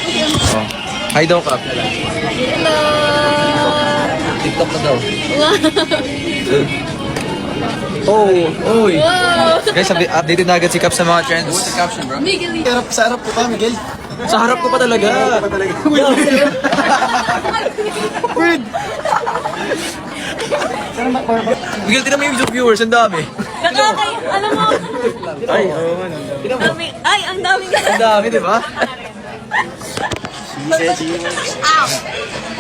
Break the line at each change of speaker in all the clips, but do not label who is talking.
Oh. Hi daw ka.
Hello!
TikTok na daw.
Wow!
Oh, oy.
Wow!
Guys, updated na agad si Cap sa mga trends. What's the caption, bro?
Miguel!
Sa harap ko pa, Miguel.
Sa harap ko pa talaga.
Word!
Miguel, tinan mo yung YouTube viewers, ang dami.
Alam mo,
Ay, oo man. Tinan mo.
ang daming
Ang dami, di ba?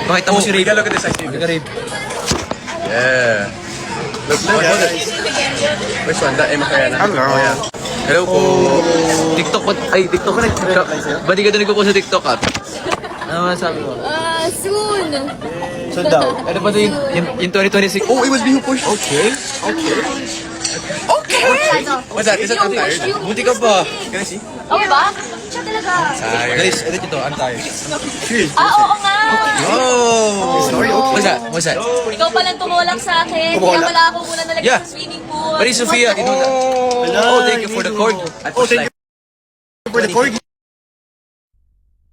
Pakita mo si Rabe. Look at this activity. Look at Rabe.
Yeah. Look, guys. Which one? That Makayana?
Hello.
Hello po.
TikTok ba? Ay, TikTok ka na. Ba't di ka doon nagpo sa TikTok, Cap? Ano masabi mo?
soon!
So daw.
Ano ba ito yung 2026? Oh, it was me who pushed. Okay.
What's that? Is that I'm tired?
Buti ka pa.
Can I see?
Okay ba? Siya talaga.
Tired.
Guys, ito ito. I'm tired.
Oo nga!
Oh! What's that? What's that?
Ikaw palang tumulak sa akin. Kaya wala ako muna nalagay
Yeah.
sa swimming pool.
Pari Sofia, you know that? Oh, thank you for the cord.
Oh, thank you for the corgi.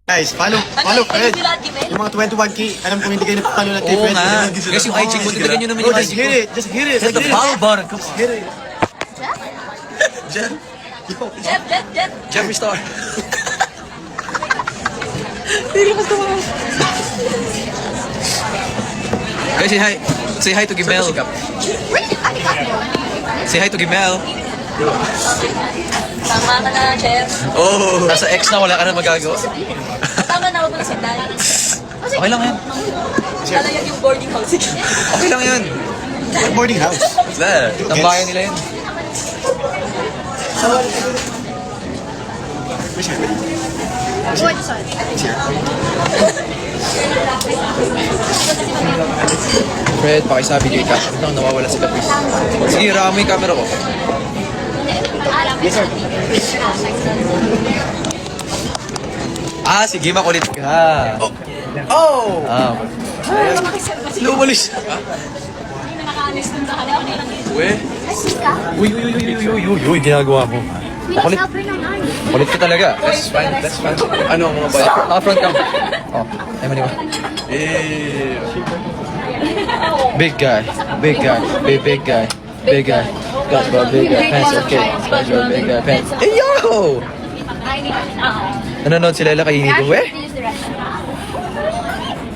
Guys, follow Fred. Yung mga 21K, alam kong hindi kayo napapalo ng kay
Oo
Fred.
nga. Guys, yung IG ko, titigan nyo naman
Oh,
yung
just
IG
hit
ko.
it. Just hit it.
Hit the follow button. Come on.
Hit it.
Jet.
Jeffree Star. Guys, say hi. Say hi to Gimel. Say hi to Gimel.
Tama ka na, chef.
Oh, nasa X na, wala ka na magagawa.
Tama na, huwag mo na sandali.
Okay lang yan.
Talagang yung boarding house.
Okay lang yan.
Boarding house.
What's that? Tambayan nila yun. Fred, pakisabi kay Kat. Ito ang nawawala si Caprice. Sige, rama yung camera ko.
Yes, sir.
Ah, sige, makulit ka.
Oh!
Ah. Lumalis.
Hindi na nakaalis ng dahali. Okay lang yun.
Uy, ginagawa mo. Makulit. Makulit ka talaga.
That's fine. That's fine. Ano ang mga ba?
Naka-front cam. Oh, ay mali ba?
Eh.
Big guy. Big guy. Big guy. Big guy. SpongeBob, big guy. Pants, okay. SpongeBob, big guy. Pants. Hey, yo! Nanonood si Lela kay Inigo. Eh?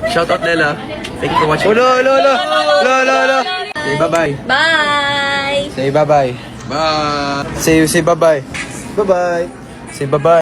Shout out Nela. Thank you for watching.
Lo. Say bye-bye.
Bye!
Say bye-bye.
Bye.
Say bye-bye. Bye-bye. Say bye-bye.